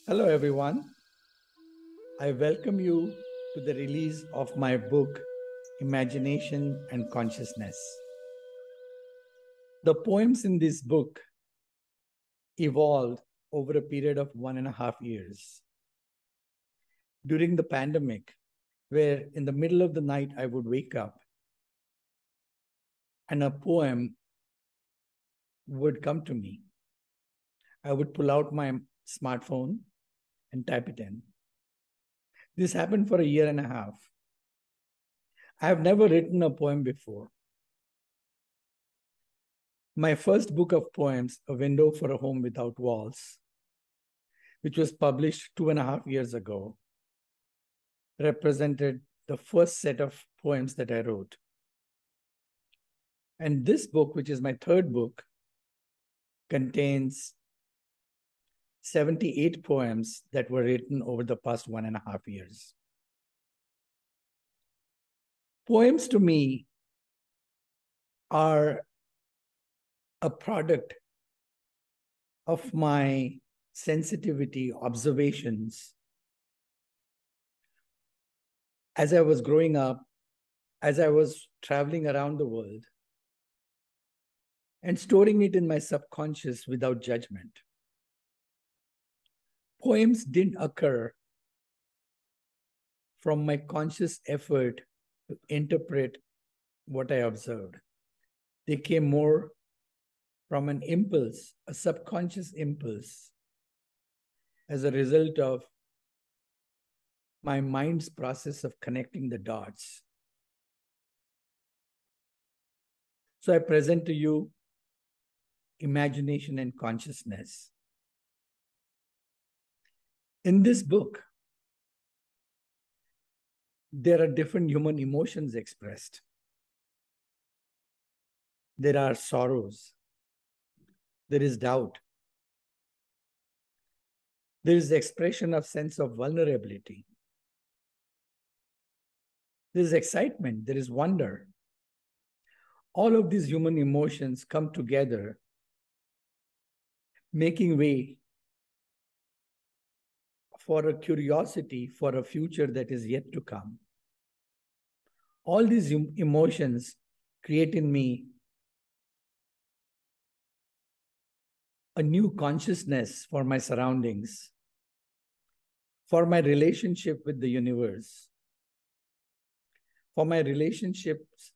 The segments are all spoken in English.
Hello, everyone. I welcome you to the release of my book, Imagination and Consciousness. The poems in this book evolved over a period of 1.5 years. During the pandemic, where in the middle of the night I would wake up and a poem would come to me, I would pull out my smartphone and type it in. This happened for a year and a half. I have never written a poem before. My first book of poems, A Window for a Home Without Walls, which was published 2.5 years ago, represented the first set of poems that I wrote. And this book, which is my third book, contains 78 poems that were written over the past 1.5 years. Poems to me are a product of my sensitivity, observations. As I was growing up, as I was traveling around the world, and storing it in my subconscious without judgment. Poems didn't occur from my conscious effort to interpret what I observed. They came more from an impulse, a subconscious impulse, as a result of my mind's process of connecting the dots. So I present to you Imagination and Consciousness. In this book, there are different human emotions expressed. There are sorrows. There is doubt. There is the expression of sense of vulnerability. There is excitement. There is wonder. All of these human emotions come together, making way for a curiosity for a future that is yet to come. All these emotions create in me a new consciousness for my surroundings, for my relationship with the universe, for my relationships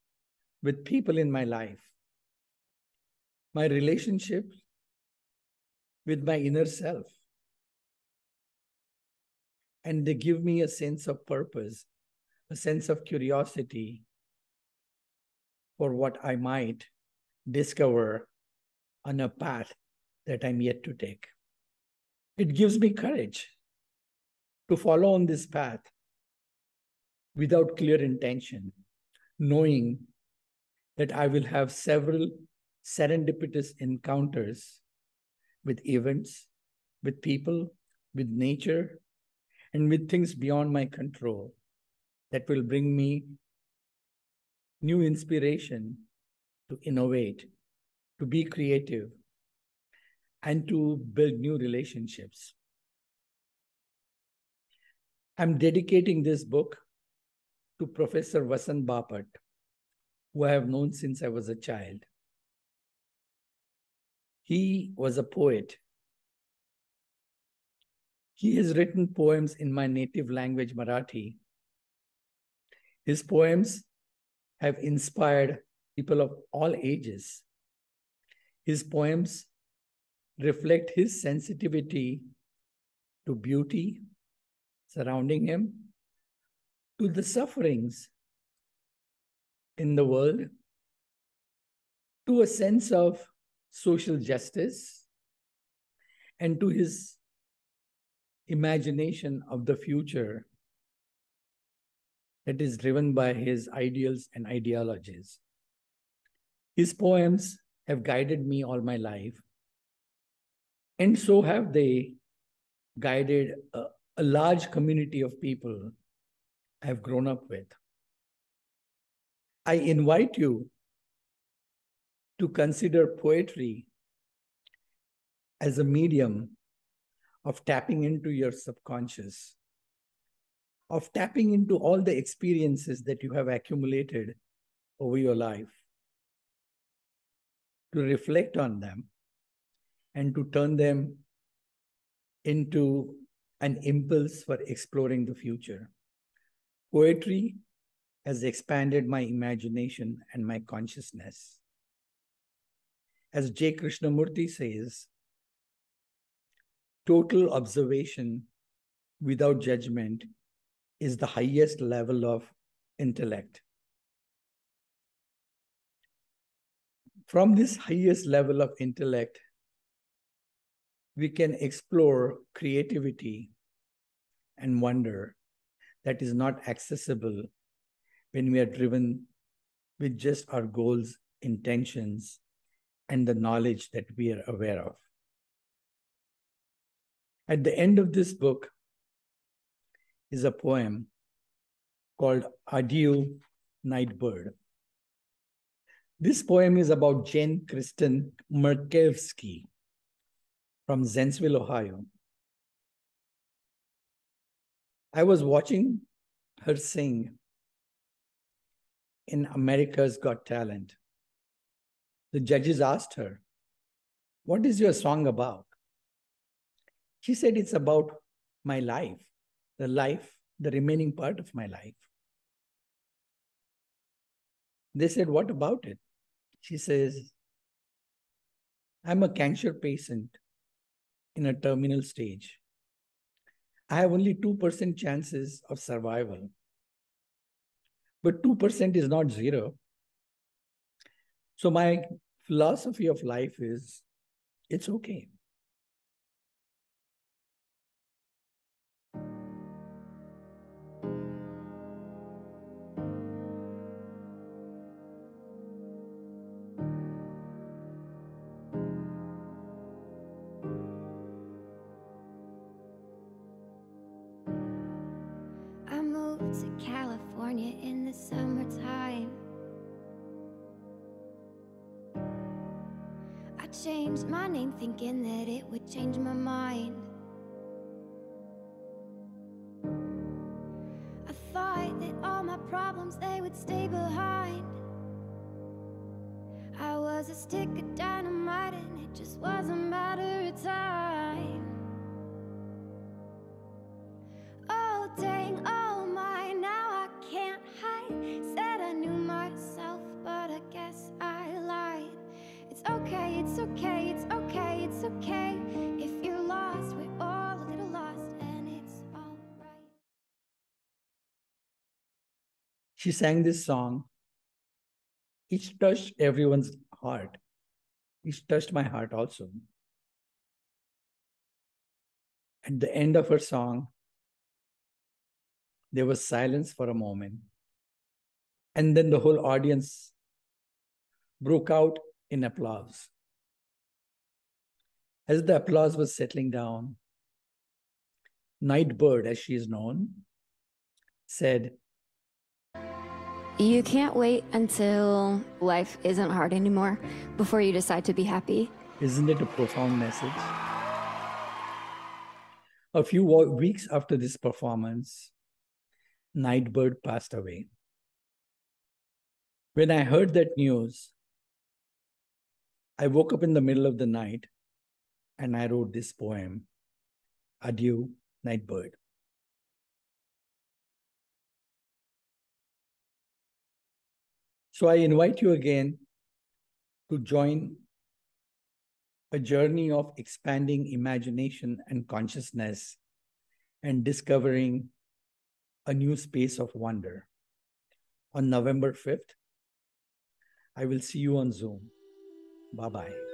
with people in my life, my relationship with my inner self. And they give me a sense of purpose, a sense of curiosity for what I might discover on a path that I'm yet to take. It gives me courage to follow on this path without clear intention, knowing that I will have several serendipitous encounters with events, with people, with nature, and with things beyond my control that will bring me new inspiration to innovate, to be creative, and to build new relationships. I'm dedicating this book to Professor Vasant Bapat, who I have known since I was a child. He was a poet. He has written poems in my native language, Marathi. His poems have inspired people of all ages. His poems reflect his sensitivity to beauty surrounding him, to the sufferings in the world, to a sense of social justice, and to his imagination of the future that is driven by his ideals and ideologies. His poems have guided me all my life, and so have they guided a large community of people I've grown up with. I invite you to consider poetry as a medium of tapping into your subconscious, of tapping into all the experiences that you have accumulated over your life, to reflect on them and to turn them into an impulse for exploring the future. Poetry has expanded my imagination and my consciousness. As J. Krishnamurti says, total observation without judgment is the highest level of intellect. From this highest level of intellect, we can explore creativity and wonder that is not accessible when we are driven with just our goals, intentions, and the knowledge that we are aware of. At the end of this book is a poem called Adieu, Nightbirde. This poem is about Jane Kristen Merkevsky from Zensville, Ohio. I was watching her sing in America's Got Talent. The judges asked her, "What is your song about?" She said, "It's about my life, the remaining part of my life." They said, "What about it?" She says, "I'm a cancer patient in a terminal stage. I have only 2% chances of survival. But 2% is not zero. So my philosophy of life is, it's okay." I moved to California in the summertime. I changed my name thinking that it would change my mind. I thought that all my problems, they would stay behind. I was a stick of dynamite and it just was a matter of time. Oh dang, oh my, now I can't hide. Said I knew myself, but I guess I lied. It's okay, it's okay, it's okay, it's okay. If you're lost, we're all a little lost, and it's alright. She sang this song. It touched everyone's heart. It touched my heart also. At the end of her song, there was silence for a moment. And then the whole audience broke out in applause. As the applause was settling down, Nightbirde, as she is known, said, "You can't wait until life isn't hard anymore before you decide to be happy." Isn't it a profound message? A few weeks after this performance, Nightbirde passed away. When I heard that news, I woke up in the middle of the night and I wrote this poem, Adieu, Nightbirde. So I invite you again to join a journey of expanding imagination and consciousness and discovering a new space of wonder. On November 5th, I will see you on Zoom. Bye-bye.